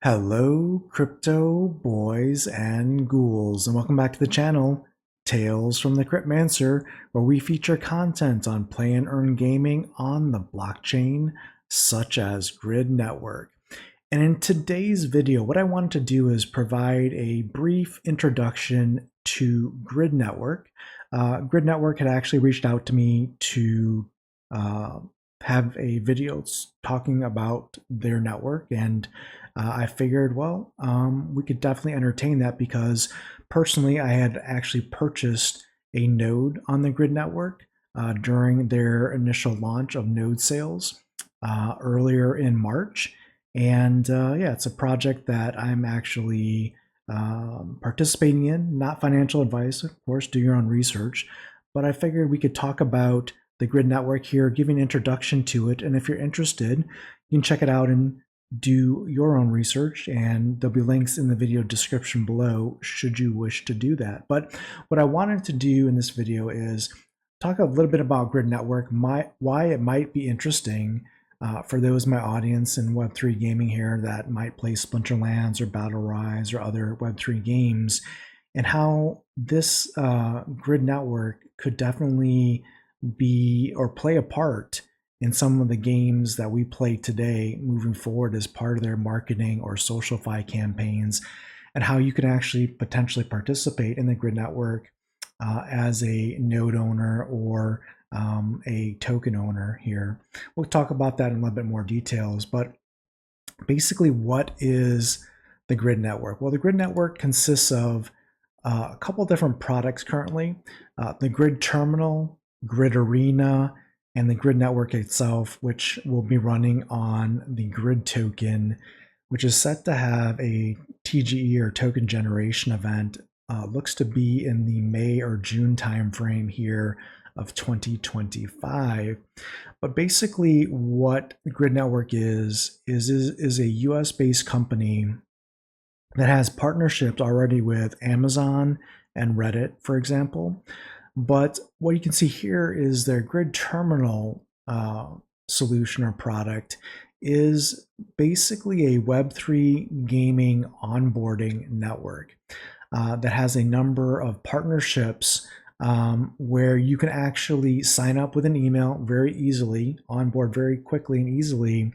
Hello, crypto boys and ghouls, and welcome back to the channel, Tales from the Cryptmancer, where we feature content on play and earn gaming on the blockchain, such as Grid Network. And in today's video, what I wanted to do is provide a brief introduction to Grid Network. Grid Network had actually reached out to me to uh, have a video talking about their network, and I figured, well, we could definitely entertain that because personally, I had actually purchased a node on the Grid Network during their initial launch of node sales earlier in March. And yeah, it's a project that I'm actually participating in. Not financial advice, of course, do your own research. But I figured we could talk about the Grid Network here, give you an introduction to it. And if you're interested, you can check it out and do your own research. And there'll be links in the video description below should you wish to do that. But what I wanted to do in this video is talk a little bit about Grid Network, why it might be interesting for those in my audience in Web3 gaming here that might play Splinterlands or Battle Rise or other Web3 games, and how this Grid Network could definitely be or play a part in some of the games that we play today moving forward as part of their marketing or socialify campaigns, and how you can actually potentially participate in the Grid Network as a node owner or a token owner here. We'll talk about that in a little bit more details, but basically what is the Grid Network? Well, the Grid Network consists of a couple different products currently. The Grid Terminal, Grid Arena, and the Grid Network itself, which will be running on the Grid token, which is set to have a TGE or token generation event. Looks to be in the May or June timeframe here of 2025. But basically, what the Grid Network is a US-based company that has partnerships already with Amazon and Reddit, for example. But what you can see here is their Grid Terminal solution or product is basically a Web3 gaming onboarding network that has a number of partnerships where you can actually sign up with an email very easily, onboard very quickly and easily,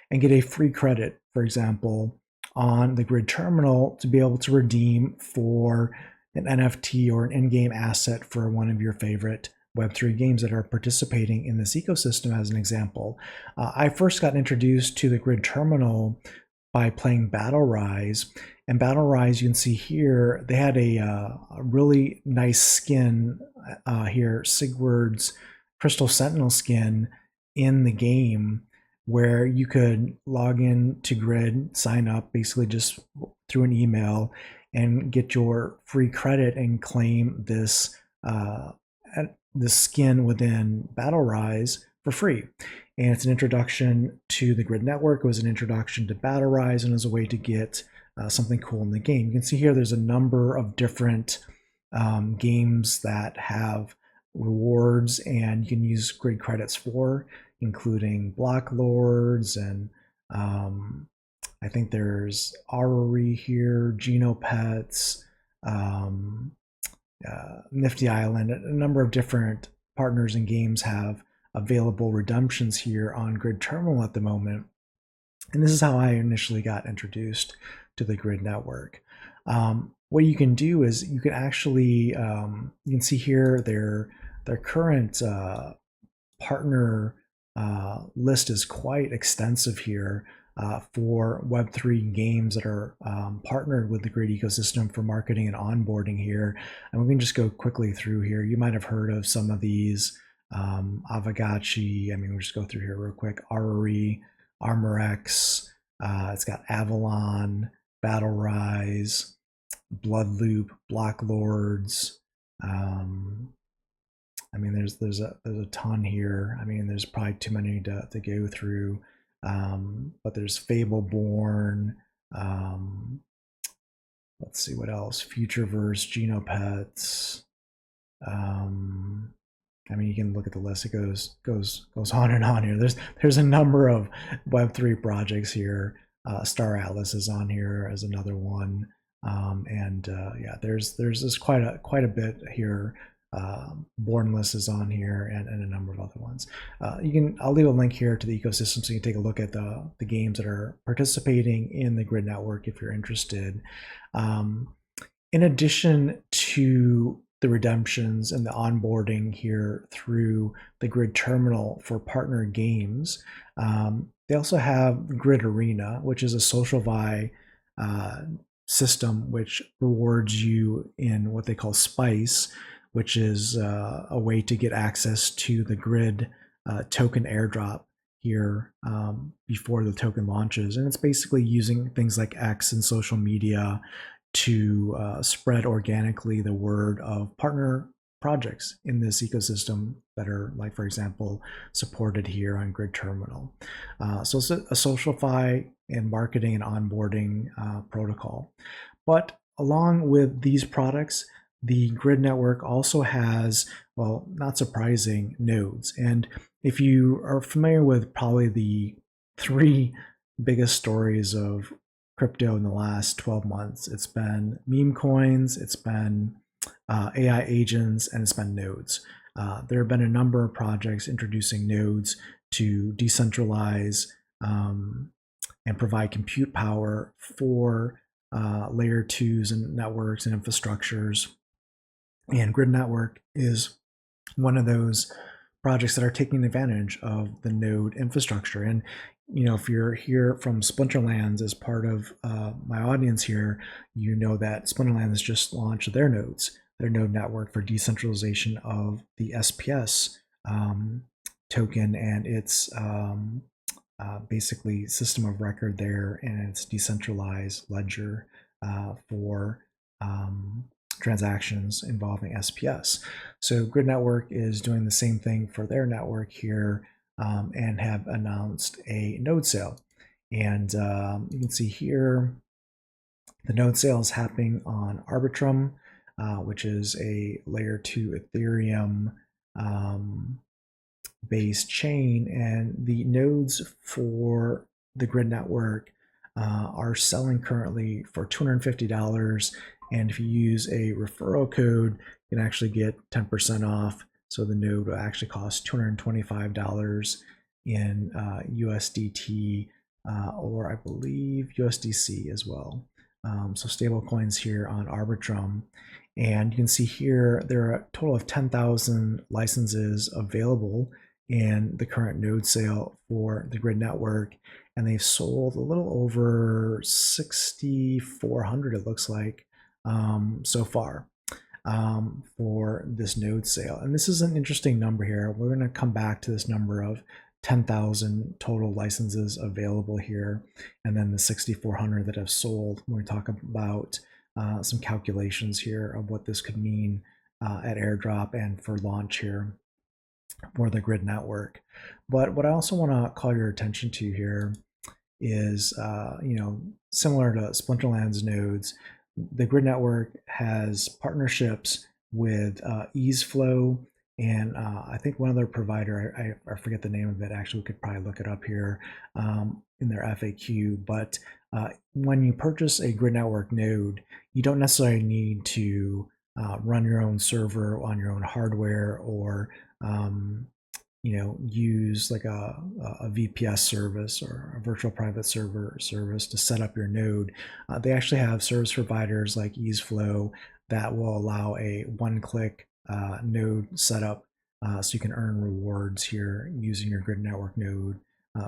and get a free credit, for example, on the Grid Terminal to be able to redeem for an NFT or an in-game asset for one of your favorite Web3 games that are participating in this ecosystem, as an example. I first got introduced to the Grid Terminal by playing Battle Rise. And Battle Rise, you can see here, they had a really nice skin here, Sigurd's Crystal Sentinel skin in the game, where you could log in to Grid, sign up basically just through an email, and get your free credit and claim this skin within Battle Rise for free. And it's an introduction to the Grid Network. It was an introduction to Battle Rise, and as a way to get something cool in the game. You can see here there's a number of different games that have rewards and you can use grid credits for, including Block Lords, and I think there's Arori here, Genopets, Nifty Island. A number of different partners and games have available redemptions here on Grid Terminal at the moment. And this is how I initially got introduced to the Grid Network. What you can do is you can actually, you can see here their current partner list is quite extensive here for Web3 games that are partnered with the Grid ecosystem for marketing and onboarding here. And we can just go quickly through here. You might have heard of some of these, Avagachi. I mean, we'll just go through here real quick. Arori, ArmorX, it's got Avalon, Battle Rise, Bloodloop, Block Lords. I mean, there's a ton here. I mean, there's probably too many to go through. But there's Fableborn. Let's see what else. Futureverse, Genopets. I mean, you can look at the list. It goes on and on here. There's a number of Web3 projects here Star Atlas is on here as another one. Yeah, there's quite a bit here. Bornless is on here, and a number of other ones. I'll leave a link here to the ecosystem so you can take a look at the games that are participating in the Grid network if you're interested. In addition to the redemptions and the onboarding here through the Grid terminal for partner games, they also have Grid Arena, which is a social buy system which rewards you in what they call Spice, which is a way to get access to the Grid token airdrop here before the token launches. And it's basically using things like X and social media to spread organically the word of partner projects in this ecosystem that are, like, for example, supported here on Grid Terminal. So it's a socialify and marketing and onboarding protocol. But along with these products, the Grid network also has, well, not surprising, nodes. And if you are familiar with probably the three biggest stories of crypto in the last 12 months, it's been meme coins, it's been AI agents, and it's been nodes. There have been a number of projects introducing nodes to decentralize and provide compute power for layer twos and networks and infrastructures. And Grid Network is one of those projects that are taking advantage of the node infrastructure. And if you're here from Splinterlands as part of my audience here, you know that Splinterlands has just launched their nodes, their node network for decentralization of the SPS token and its basically system of record there, and its decentralized ledger for transactions involving SPS. So Grid Network is doing the same thing for their network here and have announced a node sale. And you can see here the node sale is happening on Arbitrum, which is a layer 2 Ethereum based chain, and the nodes for the Grid network are selling currently for $250, and if you use a referral code you can actually get 10% off, so the node will actually cost $225 in USDT or I believe USDC as well. So stable coins here on Arbitrum. And you can see here there are a total of 10,000 licenses available in the current node sale for the Grid network, and they've sold a little over 6,400, it looks like, so far for this node sale. And this is an interesting number here. We're going to come back to this number of 10,000 total licenses available here, and then the 6,400 that have sold when we talk about some calculations here of what this could mean at airdrop and for launch here for the Grid network. But what I also want to call your attention to here is, similar to Splinterlands nodes, the Grid network has partnerships with EaseFlow and I think one other provider, I forget the name of it, actually we could probably look it up here in their FAQ, but when you purchase a Grid network node, you don't necessarily need to run your own server on your own hardware or use like a VPS service or a virtual private server service to set up your node. They actually have service providers like EaseFlow that will allow a one-click node setup, so you can earn rewards here using your Grid network node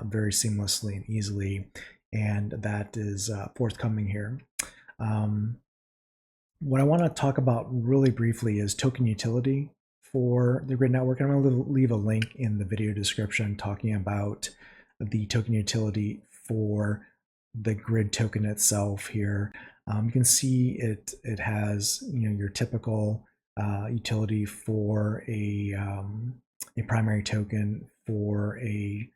very seamlessly and easily, and that is forthcoming here. What I want to talk about really briefly is token utility for the Grid network. I'm going to leave a link in the video description talking about the token utility for the Grid token itself here. You can see it has your typical utility for a primary token for a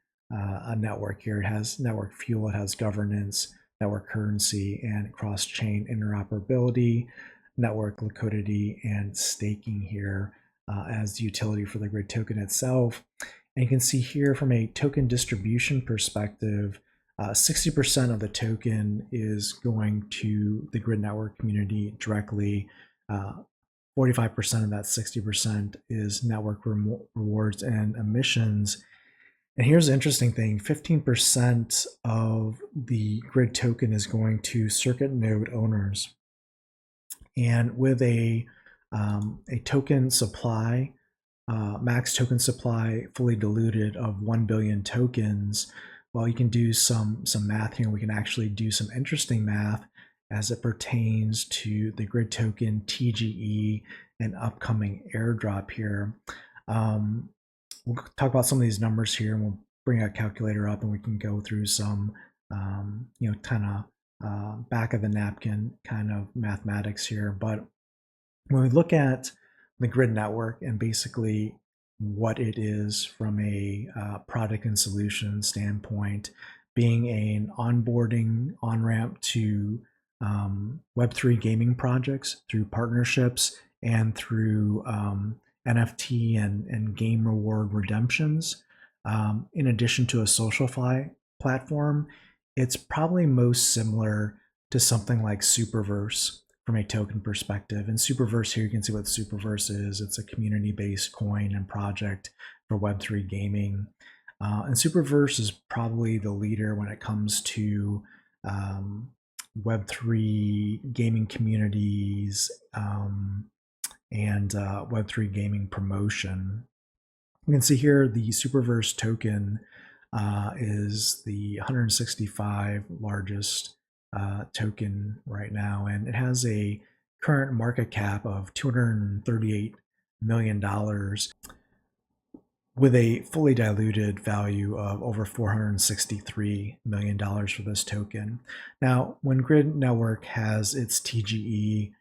network here. It has network fuel, it has governance, network currency, and cross-chain interoperability, network liquidity, and staking here as the utility for the Grid token itself. And you can see here from a token distribution perspective, 60% of the token is going to the grid network community directly. 45% of that 60% is network rewards and emissions. And here's the interesting thing, 15% of the grid token is going to circuit node owners. And with a token supply, max token supply fully diluted of 1 billion tokens, well, you can do some math here. We can actually do some interesting math as it pertains to the grid token TGE and upcoming airdrop here. We'll talk about some of these numbers here, and we'll bring a calculator up and we can go through some, kind of back of the napkin kind of mathematics here. But when we look at the grid network and basically what it is from a product and solution standpoint, being an onboarding on-ramp to Web3 gaming projects through partnerships and through NFT and game reward redemptions, in addition to a SocialFi platform, it's probably most similar to something like Superverse from a token perspective. And Superverse here, you can see what Superverse is. It's a community-based coin and project for Web3 gaming. And Superverse is probably the leader when it comes to Web3 gaming communities and Web3 gaming promotion. You can see here the Superverse token is the 165 largest token right now, and it has a current market cap of $238 million with a fully diluted value of over $463 million for this token. Now, when Grid Network has its TGE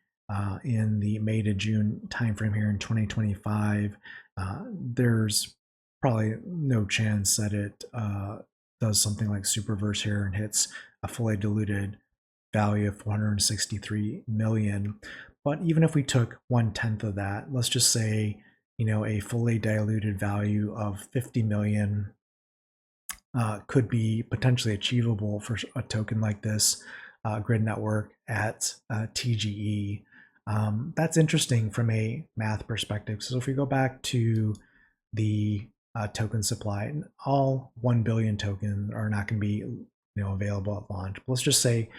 in the May to June timeframe here in 2025, there's probably no chance that it does something like Superverse here and hits a fully diluted value of 463 million. But even if we took 1/10 of that, let's just say, a fully diluted value of 50 million could be potentially achievable for a token like this, Grid Network at TGE. That's interesting from a math perspective. So if we go back to the token supply, all 1 billion tokens are not going to be available at launch. But let's just say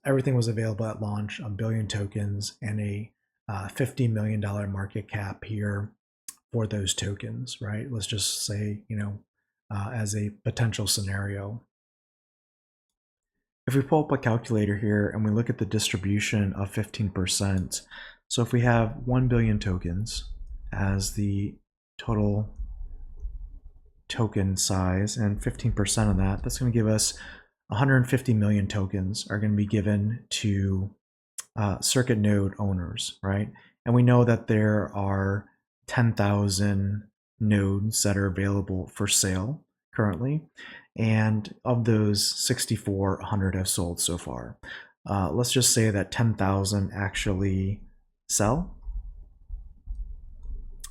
everything was available at launch, 1 billion tokens and a $50 million market cap here for those tokens, right? Let's just say, as a potential scenario. If we pull up a calculator here and we look at the distribution of 15%, so if we have 1 billion tokens as the total token size and 15% of that, that's going to give us 150 million tokens are going to be given to circuit node owners, right? And we know that there are 10,000 nodes that are available for sale currently. And of those, 6,400 have sold so far. Let's just say that 10,000 actually sell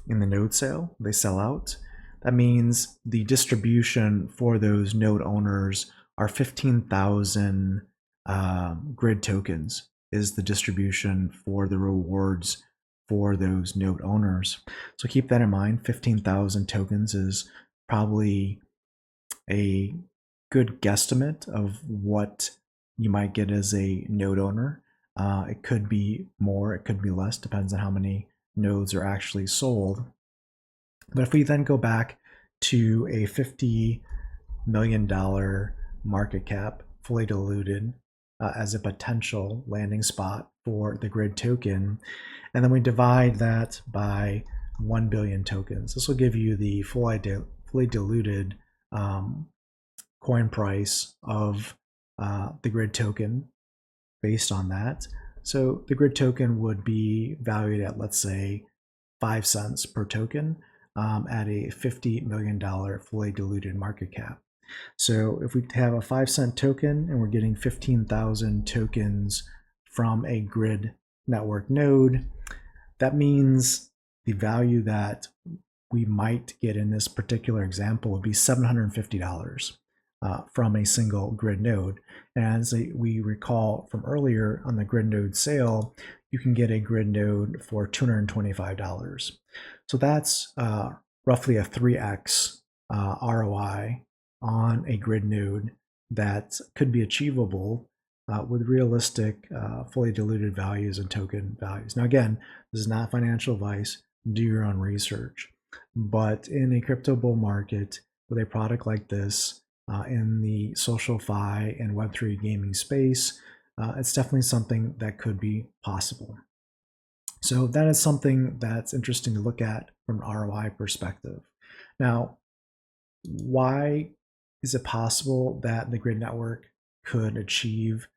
in the node sale. They sell out. That means the distribution for those node owners are 15,000 grid tokens is the distribution for the rewards for those node owners. So keep that in mind. 15,000 tokens is probably a good guesstimate of what you might get as a node owner. It could be more, it could be less, depends on how many nodes are actually sold. But if we then go back to a $50 million market cap, fully diluted, as a potential landing spot for the grid token, and then we divide that by 1 billion tokens. This will give you the fully diluted coin price of the grid token based on that. So the grid token would be valued at, let's say, 5 cents per token at a $50 million fully diluted market cap. So if we have a 5-cent token and we're getting 15,000 tokens from a grid network node, that means the value that we might get in this particular example would be $750. from a single grid node. And as we recall from earlier on the grid node sale, you can get a grid node for $225. So that's roughly a 3x ROI on a grid node that could be achievable with realistic fully diluted values and token values. Now again, this is not financial advice. Do your own research. But in a crypto bull market with a product like this in the social fi and Web3 gaming space, it's definitely something that could be possible. So that is something that's interesting to look at from an ROI perspective. Now, why is it possible that the grid network could achieve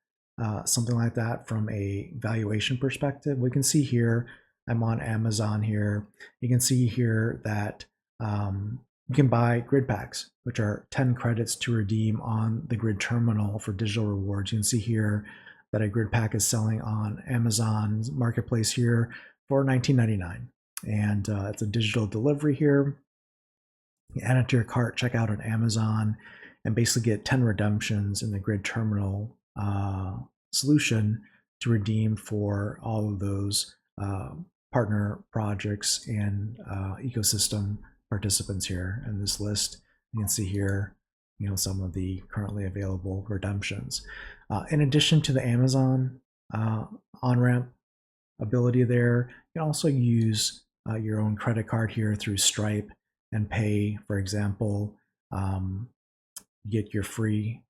something like that from a valuation perspective? We can see here, I'm on Amazon here. You can see here that you can buy grid packs, which are 10 credits to redeem on the grid terminal for digital rewards. You can see here that a grid pack is selling on Amazon's marketplace here for $19.99. And it's a digital delivery here. You add it to your cart, check out on Amazon, and basically get 10 redemptions in the grid terminal solution to redeem for all of those partner projects and ecosystem participants here in this list. You can see here, some of the currently available redemptions. In addition to the Amazon on-ramp ability there, you can also use your own credit card here through Stripe and pay, for example, get your free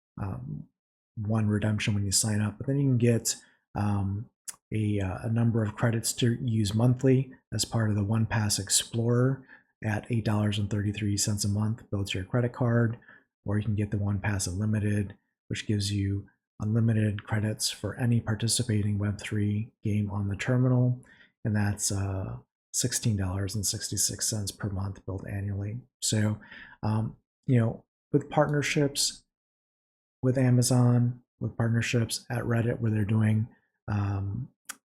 one redemption when you sign up, but then you can get a number of credits to use monthly as part of the One Pass Explorer at $8.33 a month, built to your credit card, or you can get the One Pass Unlimited, which gives you unlimited credits for any participating Web3 game on the terminal, and that's $16.66 per month billed annually. So, with partnerships with Amazon, with partnerships at Reddit where they're doing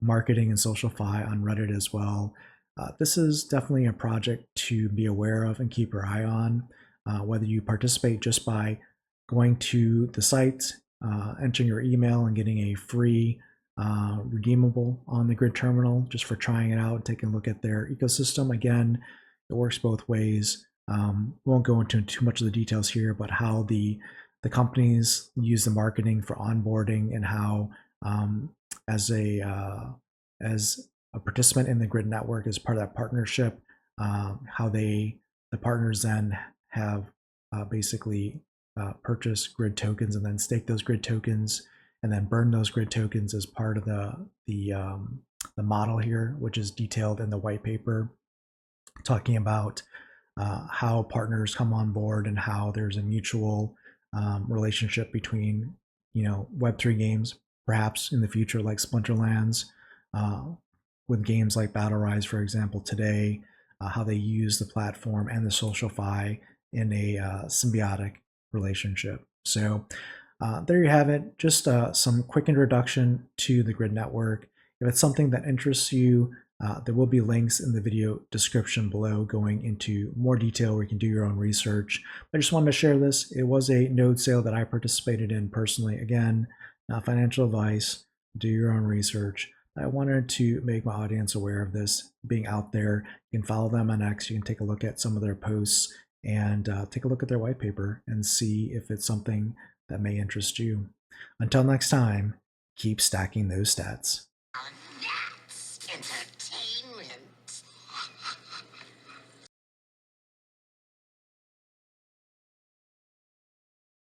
marketing and social fi on Reddit as well, this is definitely a project to be aware of and keep your eye on, whether you participate just by going to the site, entering your email and getting a free redeemable on the grid terminal just for trying it out, taking a look at their ecosystem. Again, it works both ways. Won't go into too much of the details here, but how the companies use the marketing for onboarding and how as a participant in the grid network as part of that partnership, how the partners then have basically purchase grid tokens and then stake those grid tokens and then burn those grid tokens as part of the model here, which is detailed in the white paper, talking about how partners come on board and how there's a mutual relationship between Web3 games, perhaps in the future like Splinterlands, with games like Battle Rise, for example, today, how they use the platform and the social fi in a symbiotic relationship. So there you have it, just some quick introduction to the grid network. If it's something that interests you, there will be links in the video description below going into more detail where you can do your own research. I just wanted to share this. It was a node sale that I participated in personally. Again, not financial advice, do your own research. I wanted to make my audience aware of this being out there. You can follow them on X, you can take a look at some of their posts and take a look at their white paper and see if it's something that may interest you. Until next time, keep stacking those stats.